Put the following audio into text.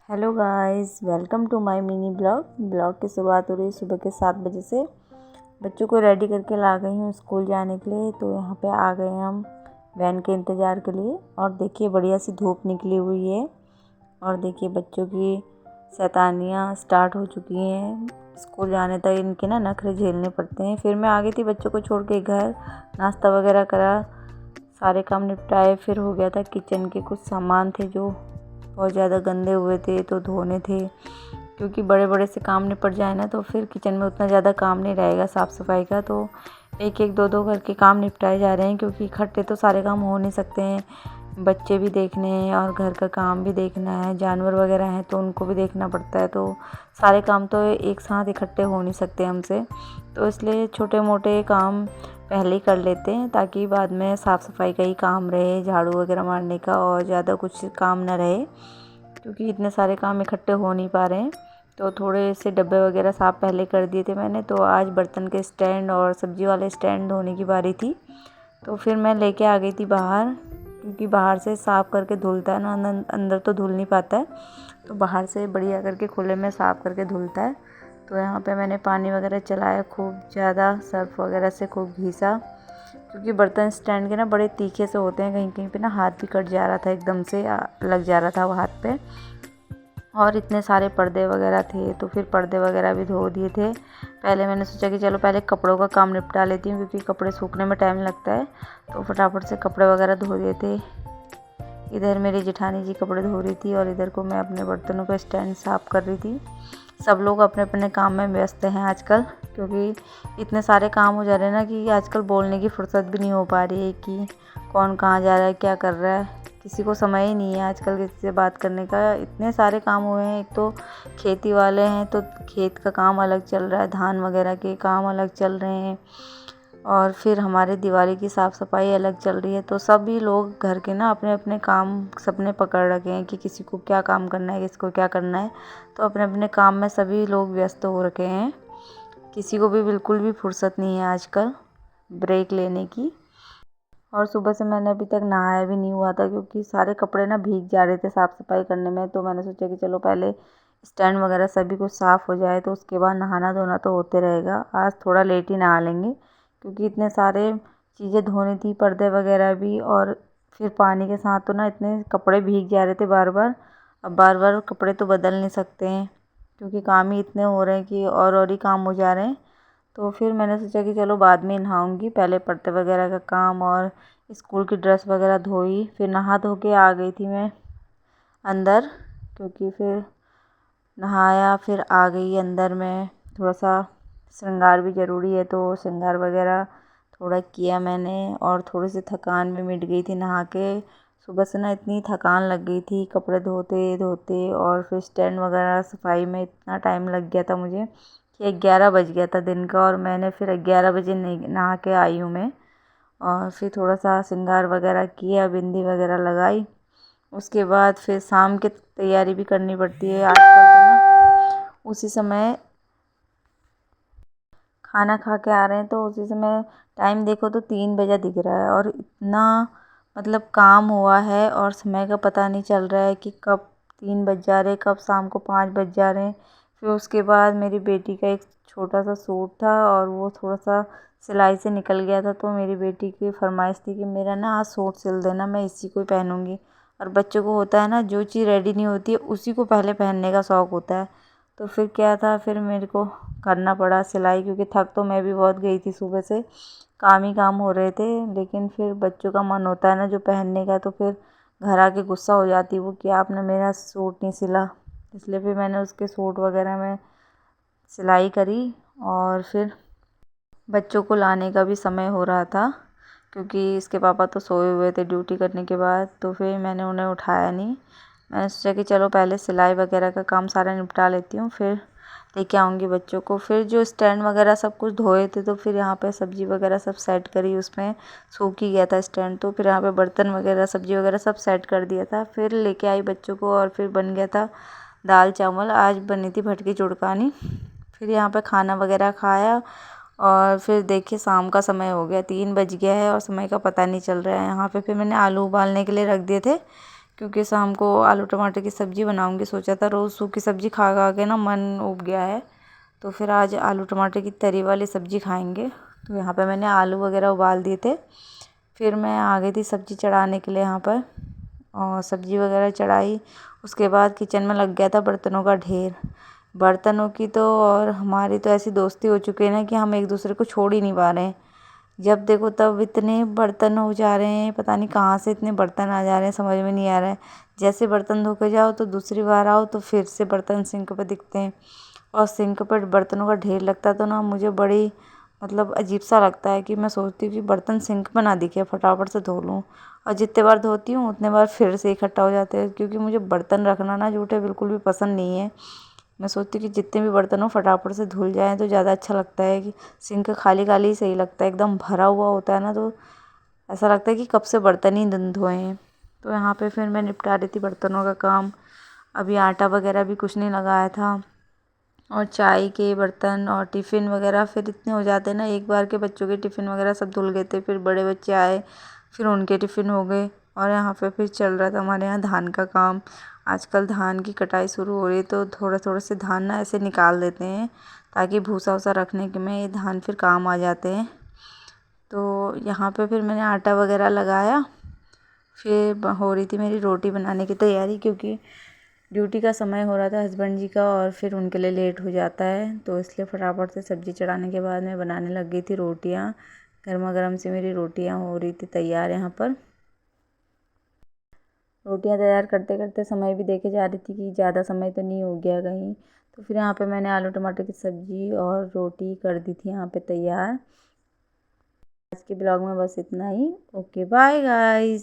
Hello guys, welcome to my mini blog की शुरुआत हो रही है सुबह के 7 बजे से। बच्चों को रेडी करके ला गई हूँ स्कूल जाने के लिए। तो यहाँ पे आ गए हम वैन के इंतज़ार के लिए। और देखिए बढ़िया सी धूप निकली हुई है और देखिए बच्चों की शैतानियाँ स्टार्ट हो चुकी हैं। स्कूल जाने तक इनके ना नखरे झेलने पड़ते हैं। फिर मैं आ गई थी बच्चों को छोड़ के घर, नाश्ता वगैरह करा, सारे काम निपटाए। फिर हो गया था किचन के कुछ सामान थे जो बहुत ज़्यादा गंदे हुए थे तो धोने थे, क्योंकि बड़े बड़े से काम निपट जाए ना तो फिर किचन में उतना ज़्यादा काम नहीं रहेगा साफ़ सफाई का। तो एक एक दो दो करके काम निपटाए जा रहे हैं, क्योंकि इकट्ठे तो सारे काम हो नहीं सकते हैं। बच्चे भी देखने हैं और घर का काम भी देखना है, जानवर वगैरह हैं तो उनको भी देखना पड़ता है। तो सारे काम तो एक साथ इकट्ठे हो नहीं सकते हमसे, तो इसलिए छोटे मोटे काम पहले ही कर लेते हैं ताकि बाद में साफ़ सफाई का ही काम रहे, झाड़ू वगैरह मारने का और ज़्यादा कुछ काम ना रहे, क्योंकि इतने सारे काम इकट्ठे हो नहीं पा रहे हैं। तो थोड़े से डब्बे वगैरह साफ़ पहले कर दिए थे मैंने। तो आज बर्तन के स्टैंड और सब्ज़ी वाले स्टैंड धोने की बारी थी। तो फिर मैं लेके आ गई थी बाहर, क्योंकि बाहर से साफ़ करके धुलता है ना, अंदर तो धुल नहीं पाता है। तो बाहर से बढ़िया करके खुले में साफ़ करके धुलता है। तो यहाँ पे मैंने पानी वगैरह चलाया, खूब ज़्यादा सर्फ वगैरह से खूब घिसा, क्योंकि बर्तन स्टैंड के ना बड़े तीखे से होते हैं। कहीं कहीं पे ना हाथ भी कट जा रहा था, एकदम से लग जा रहा था वो हाथ पे। और इतने सारे पर्दे वगैरह थे तो फिर पर्दे वगैरह भी धो दिए थे। पहले मैंने सोचा कि चलो पहले कपड़ों का काम निपटा लेती हूँ, क्योंकि कपड़े सूखने में टाइम लगता है। तो फटाफट से कपड़े वगैरह धो दिए थे। इधर मेरी जेठानी जी कपड़े धो रही थी और इधर को मैं अपने बर्तनों का स्टैंड साफ़ कर रही थी। सब लोग अपने अपने काम में व्यस्त हैं आजकल, क्योंकि इतने सारे काम हो जा रहे हैं ना कि आजकल बोलने की फुर्सत भी नहीं हो पा रही है कि कौन कहाँ जा रहा है, क्या कर रहा है। किसी को समय ही नहीं है आजकल किसी से बात करने का। इतने सारे काम हुए हैं। एक तो खेती वाले हैं तो खेत का काम अलग चल रहा है, धान वगैरह के काम अलग चल रहे हैं, और फिर हमारे दिवाली की साफ़ सफाई अलग चल रही है। तो सभी लोग घर के ना अपने अपने काम सबने पकड़ रखे हैं कि किसी को क्या काम करना है, किसको क्या करना है। तो अपने अपने काम में सभी लोग व्यस्त हो रखे हैं। किसी को भी बिल्कुल भी फुर्सत नहीं है आजकल ब्रेक लेने की। और सुबह से मैंने अभी तक नहाया भी नहीं हुआ था, क्योंकि सारे कपड़े ना भीग जा रहे थे साफ़ सफाई करने में। तो मैंने सोचा कि चलो पहले स्टैंड वगैरह सभी कुछ साफ़ हो जाए तो उसके बाद नहाना धोना तो होते रहेगा। आज थोड़ा लेट ही नहा लेंगे, क्योंकि इतने सारे चीज़ें धोनी थी, पर्दे वगैरह भी, और फिर पानी के साथ तो ना इतने कपड़े भीग जा रहे थे बार बार। अब बार बार कपड़े तो बदल नहीं सकते हैं, क्योंकि काम ही इतने हो रहे हैं कि और ही काम हो जा रहे हैं। तो फिर मैंने सोचा कि चलो बाद में नहाऊंगी, पहले पर्दे वगैरह का काम और स्कूल की ड्रेस वगैरह धोई। फिर नहा धो के आ गई थी मैं अंदर, क्योंकि फिर नहाया फिर आ गई अंदर में। थोड़ा सा श्रृंगार भी ज़रूरी है, तो श्रृंगार वगैरह थोड़ा किया मैंने, और थोड़ी सी थकान भी मिट गई थी नहा के। सुबह से ना इतनी थकान लग गई थी कपड़े धोते धोते, और फिर स्टैंड वगैरह सफाई में इतना टाइम लग गया था मुझे कि 11 बज गया था दिन का। और मैंने फिर 11 बजे नहीं नहा के आई हूँ मैं। और फिर थोड़ा सा श्रृंगार वगैरह किया, बिंदी वगैरह लगाई। उसके बाद फिर शाम की तैयारी भी करनी पड़ती है आजकल तो ना। उसी समय खाना खा के आ रहे हैं तो उसी समय टाइम देखो तो 3 बजा दिख रहा है, और इतना मतलब काम हुआ है और समय का पता नहीं चल रहा है कि कब 3 बज जा रहे हैं, कब शाम को 5 बज जा रहे हैं। फिर उसके बाद मेरी बेटी का एक छोटा सा सूट था और वो थोड़ा सा सिलाई से निकल गया था। तो मेरी बेटी की फरमाइश थी कि मेरा ना आज सूट सिल देना, मैं इसी को ही पहनूंगी। और बच्चों को होता है ना, जो चीज़ रेडी नहीं होती है उसी को पहले पहनने का शौक़ होता है। तो फिर क्या था, फिर मेरे को करना पड़ा सिलाई, क्योंकि थक तो मैं भी बहुत गई थी सुबह से, काम ही काम हो रहे थे। लेकिन फिर बच्चों का मन होता है ना जो पहनने का, तो फिर घर आके गुस्सा हो जाती है वो कि आपने मेरा सूट नहीं सिला। इसलिए फिर मैंने उसके सूट वगैरह में सिलाई करी। और फिर बच्चों को लाने का भी समय हो रहा था, क्योंकि इसके पापा तो सोए हुए थे ड्यूटी करने के बाद। तो फिर मैंने उन्हें उठाया नहीं। मैंने सोचा कि चलो पहले सिलाई वगैरह का काम सारा निपटा लेती हूँ, फिर लेके आऊँगी बच्चों को। फिर जो स्टैंड वगैरह सब कुछ धोए थे तो फिर यहाँ पे सब्ज़ी वगैरह सब सेट करी, उसमें सूख ही गया था स्टैंड। तो फिर यहाँ पे बर्तन वगैरह सब्ज़ी वगैरह सब सेट कर दिया था, फिर लेके आई बच्चों को। और फिर बन गया था दाल चावल, आज बनी थी भटकी चुड़कानी। फिर यहाँ पे खाना वगैरह खाया, और फिर देखिए शाम का समय हो गया, 3 बज गया है और समय का पता नहीं चल रहा है। यहाँ पे फिर मैंने आलू उबालने के लिए रख दिए थे, क्योंकि शाम को आलू टमाटर की सब्ज़ी बनाऊंगी। सोचा था रोज़ सूखी सब्ज़ी खा खा के ना मन उब गया है, तो फिर आज आलू टमाटर की तरी वाली सब्ज़ी खाएंगे। तो यहाँ पे मैंने आलू वगैरह उबाल दिए थे। फिर मैं आ गई थी सब्ज़ी चढ़ाने के लिए यहाँ पर, और सब्ज़ी वगैरह चढ़ाई। उसके बाद किचन में लग गया था बर्तनों का ढेर। बर्तनों की तो और हमारी तो ऐसी दोस्ती हो चुकी है ना कि हम एक दूसरे को छोड़ ही नहीं पा रहे हैं। जब देखो तब इतने बर्तन हो जा रहे हैं, पता नहीं कहाँ से इतने बर्तन आ जा रहे हैं, समझ में नहीं आ रहा है। जैसे बर्तन धो के जाओ तो दूसरी बार आओ तो फिर से बर्तन सिंक पर दिखते हैं, और सिंक पर बर्तनों का ढेर लगता है तो ना मुझे बड़ी अजीब सा लगता है कि मैं सोचती हूँ कि बर्तन सिंक पर ना दिखे, फटाफट से धो लूँ। और जितने बार धोती हूँ उतने बार फिर से इकट्ठा हो जाते हैं, क्योंकि मुझे बर्तन रखना ना झूठे बिल्कुल भी पसंद नहीं है। मैं सोचती हूँ कि जितने भी बर्तन हो फटाफट से धुल जाएँ तो ज़्यादा अच्छा लगता है। कि सिंक खाली खाली ही सही लगता है, एकदम भरा हुआ होता है ना तो ऐसा लगता है कि कब से बर्तन ही धोए हैं। तो यहाँ पे फिर मैं निपटा रही थी बर्तनों का काम। अभी आटा वगैरह भी कुछ नहीं लगाया था, और चाय के बर्तन और टिफ़िन वगैरह फिर इतने हो जाते हैं ना, एक बार के बच्चों के टिफ़िन वगैरह सब धुल गए थे। फिर बड़े बच्चे आए, फिर उनके टिफ़िन हो गए, और यहाँ पे फिर चल रहा था हमारे यहाँ धान का काम। आजकल धान की कटाई शुरू हो रही है, तो थोड़ा थोड़ा से धान ना ऐसे निकाल देते हैं ताकि भूसा वूसा रखने के में ये धान फिर काम आ जाते हैं। तो यहाँ पे फिर मैंने आटा वगैरह लगाया। फिर हो रही थी मेरी रोटी बनाने की तैयारी, क्योंकि ड्यूटी का समय हो रहा था हस्बैंड जी का, और फिर उनके लिए लेट हो जाता है, तो इसलिए फटाफट से सब्ज़ी चढ़ाने के बाद मैं बनाने लग गई थी रोटियाँ। गर्मा गर्म से मेरी रोटियाँ हो रही थी तैयार। यहाँ पर रोटियाँ तैयार करते करते समय भी देखे जा रही थी कि ज़्यादा समय तो नहीं हो गया कहीं। तो फिर यहाँ पे मैंने आलू टमाटर की सब्ज़ी और रोटी कर दी थी यहाँ पे तैयार। आज के ब्लॉग में बस इतना ही। Okay bye guys.